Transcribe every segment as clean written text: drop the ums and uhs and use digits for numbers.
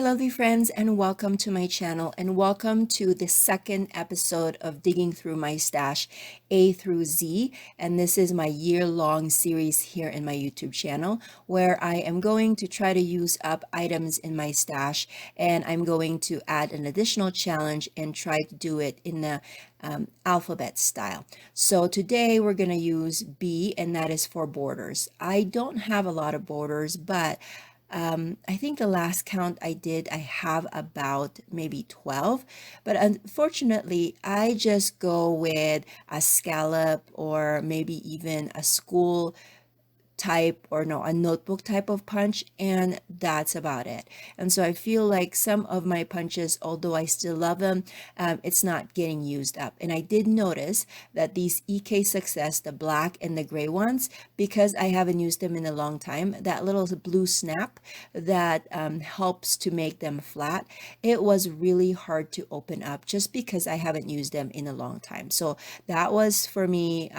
lovely friends, and welcome to my channel, and welcome to the second episode of Digging Through My Stash A through Z. And this is my year-long series here in my YouTube channel where I am going to try to use up items in my stash, and I'm going to add an additional challenge and try to do it in the alphabet style. So today we're going to use B, and that is for borders. I don't have a lot of borders, but I think the last count I did, I have about maybe 12, but unfortunately, I just go with a scallop or maybe even a school type, or no, a notebook type of punch, and that's about it. And so I feel like some of my punches, although I still love them, it's not getting used up. And I did notice that these EK Success, the black and the gray ones, because I haven't used them in a long time, that little blue snap that helps to make them flat, it was really hard to open up just because I haven't used them in a long time. So that was for me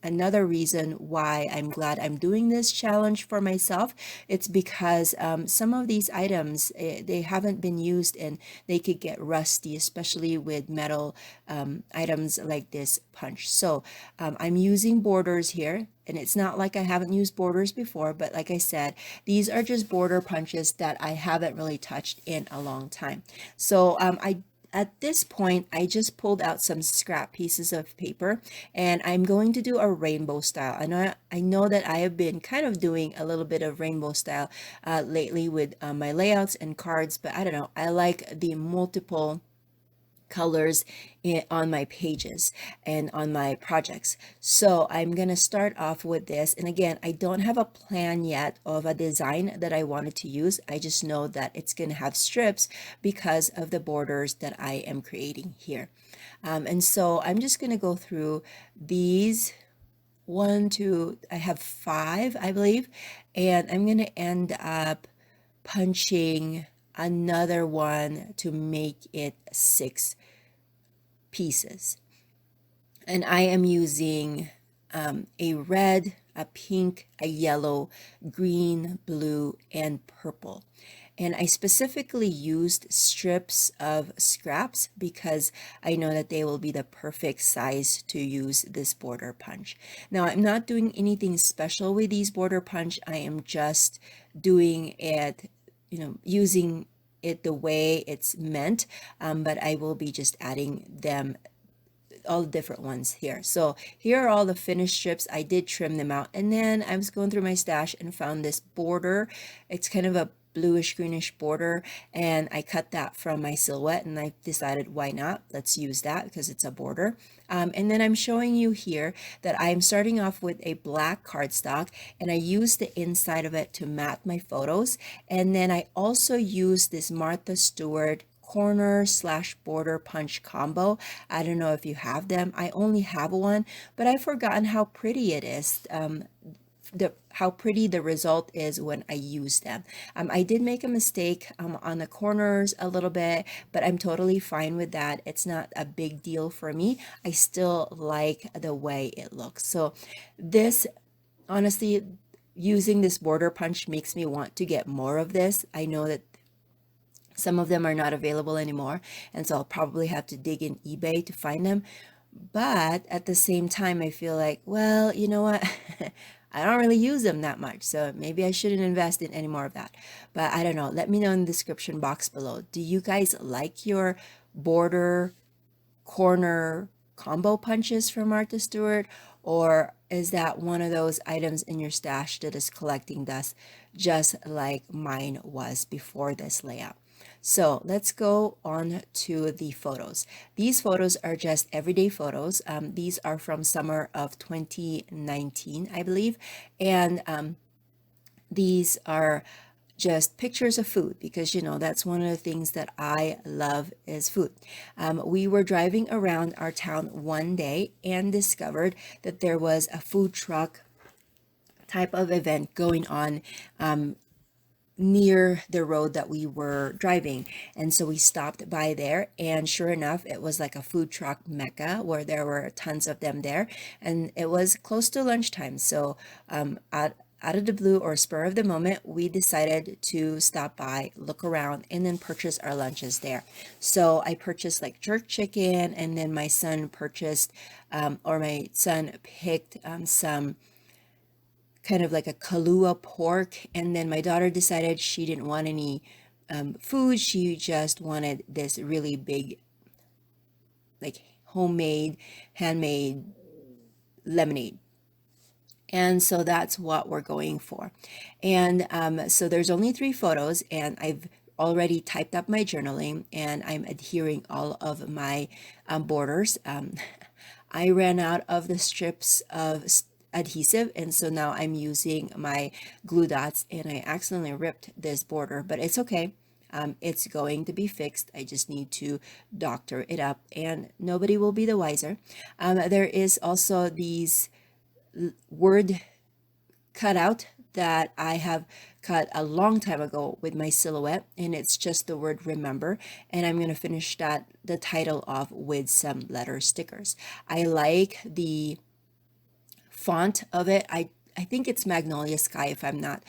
another reason why I'm glad I'm doing this challenge for myself. It's because some of these items, they haven't been used and they could get rusty, especially with metal items like this punch. So I'm using borders here, and it's not like I haven't used borders before, but like I said, these are just border punches that I haven't really touched in a long time. So at this point, I just pulled out some scrap pieces of paper, and I'm going to do a rainbow style. I know that I have been kind of doing a little bit of rainbow style lately with my layouts and cards, but I don't know. I like the multiple colors on my pages and on my projects. So I'm gonna start off with this, and again, I don't have a plan yet of a design that I wanted to use. I just know that it's gonna have strips because of the borders that I am creating here. And so I'm just gonna go through these one, two, I have five, I believe, and I'm gonna end up punching another one to make it 6 pieces. And I am using a red, a pink, a yellow, green, blue, and purple. And I specifically used strips of scraps because I know that they will be the perfect size to use this border punch. Now, I'm not doing anything special with these border punch. I am just doing it, using it the way it's meant, but I will be just adding them, all the different ones here. So here are all the finished strips. I did trim them out, and then I was going through my stash and found this border. It's kind of a bluish greenish border, and I cut that from my silhouette, and I decided, why not, let's use that because it's a border. And then I'm showing you here that I'm starting off with a black cardstock, and I use the inside of it to mat my photos. And then I also use this Martha Stewart corner slash border punch combo. I don't know if you have them. I only have one, but I've forgotten how pretty it is. How pretty the result is when I use them. I did make a mistake on the corners a little bit, but I'm totally fine with that. It's not a big deal for me. I still like the way it looks. So this, honestly, using this border punch makes me want to get more of this. I know that some of them are not available anymore, and so I'll probably have to dig in eBay to find them. But at the same time, I feel like, well, you know what? I don't really use them that much, so maybe I shouldn't invest in any more of that. But I don't know. Let me know in the description box below. Do you guys like your border corner combo punches from Martha Stewart, or is that one of those items in your stash that is collecting dust, just like mine was before this layout? So let's go on to the photos. These photos are just everyday photos. These are from summer of 2019, I believe. And these are just pictures of food because, that's one of the things that I love is food. We were driving around our town one day and discovered that there was a food truck type of event going on near the road that we were driving. And so we stopped by there, and sure enough, it was like a food truck mecca where there were tons of them there, and it was close to lunchtime. So out of the blue or spur of the moment, we decided to stop by, look around, and then purchase our lunches there. So I purchased like jerk chicken, and then my son purchased, or my son picked some kind of like a Kahlua pork, and then my daughter decided she didn't want any food. She just wanted this really big, like homemade, handmade lemonade. And so that's what we're going for. And so there's only 3 photos, and I've already typed up my journaling, and I'm adhering all of my borders. I ran out of the strips of adhesive, and so now I'm using my glue dots, and I accidentally ripped this border, but it's okay. It's going to be fixed. I just need to doctor it up, and nobody will be the wiser. There is also these word cutout that I have cut a long time ago with my silhouette, and it's just the word remember, and I'm going to finish that the title off with some letter stickers. I like the font of it. I think it's Magnolia Sky, if I'm not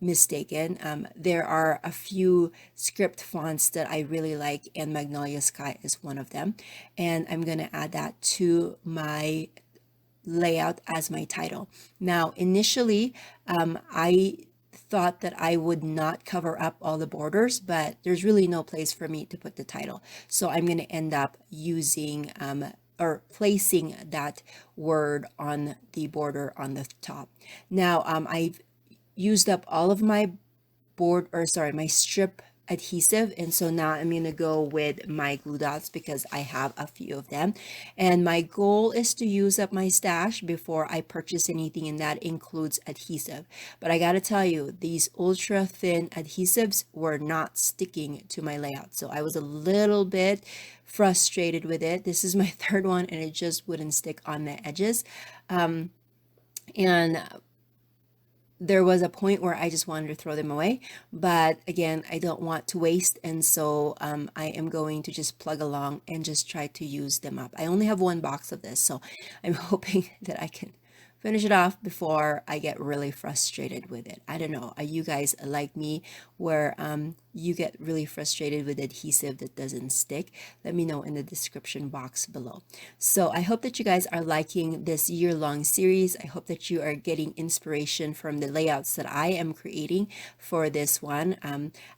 mistaken. There are a few script fonts that I really like, and Magnolia Sky is one of them, and I'm going to add that to my layout as my title. Now, initially, I thought that I would not cover up all the borders, but there's really no place for me to put the title. So I'm going to end up using or placing that word on the border on the top. Now, I've used up all of my my strip adhesive, and so now I'm going to go with my glue dots because I have a few of them, and my goal is to use up my stash before I purchase anything, and that includes adhesive. But I gotta tell you, these ultra thin adhesives were not sticking to my layout, so I was a little bit frustrated with it. This is my third one, and it just wouldn't stick on the edges. And there was a point where I just wanted to throw them away, but again, I don't want to waste, and so I am going to just plug along and just try to use them up. I only have 1 box of this, so I'm hoping that I can finish it off before I get really frustrated with it. I don't know, are you guys like me where you get really frustrated with adhesive that doesn't stick? Let me know in the description box below. So I hope that you guys are liking this year-long series. I hope that you are getting inspiration from the layouts that I am creating for this one.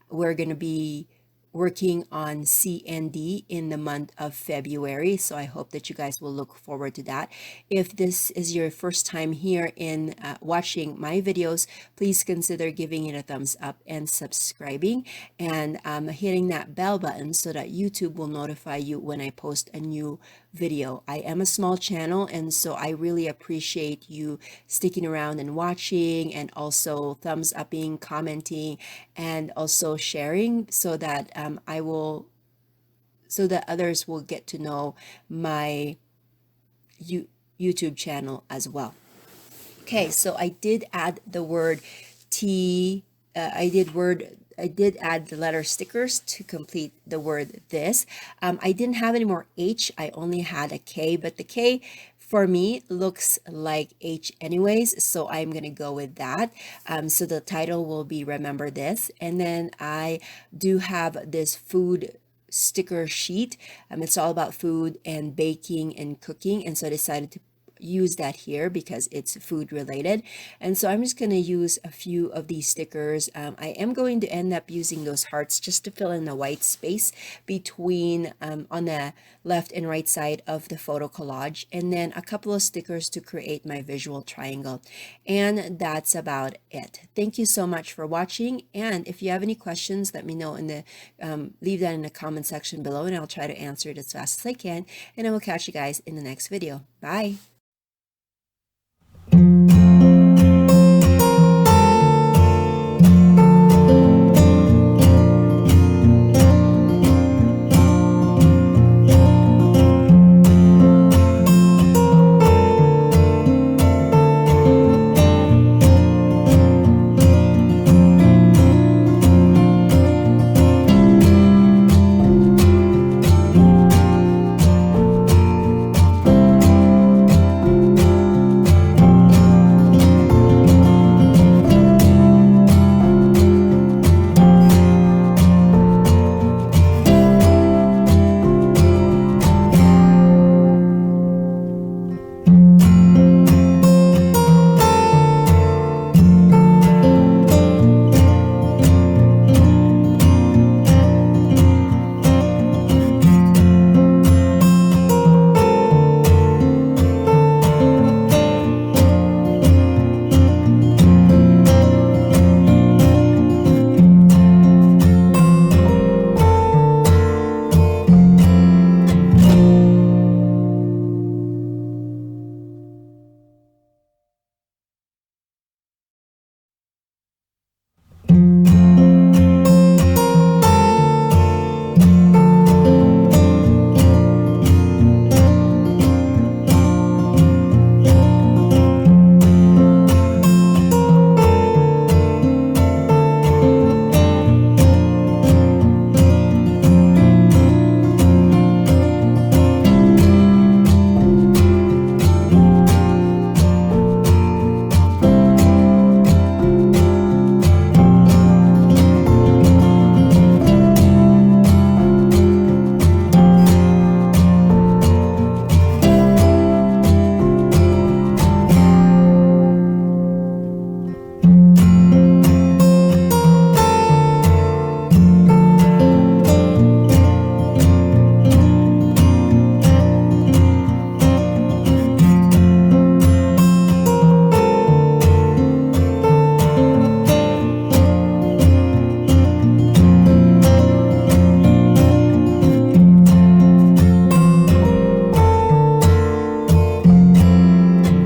We're going to be working on C and D in the month of February, so I hope that you guys will look forward to that. If this is your first time here in watching my videos, please consider giving it a thumbs up and subscribing, and hitting that bell button so that YouTube will notify you when I post a new video. I am a small channel, and so I really appreciate you sticking around and watching, and also thumbs upping, commenting, and also sharing so that so that others will get to know my YouTube channel as well. Okay, so I did add the word T. I did add the letter stickers to complete the word this. I didn't have any more H. I only had a K, but the K for me looks like H anyways, so I'm gonna go with that. So the title will be Remember This, and then I do have this food sticker sheet. It's all about food and baking and cooking, and so I decided to use that here because it's food related. And so I'm just going to use a few of these stickers. I am going to end up using those hearts just to fill in the white space between on the left and right side of the photo collage, and then a couple of stickers to create my visual triangle. And that's about it. Thank you so much for watching, and if you have any questions, let me know in the leave that in the comment section below, and I'll try to answer it as fast as I can, and I will catch you guys in the next video. Bye.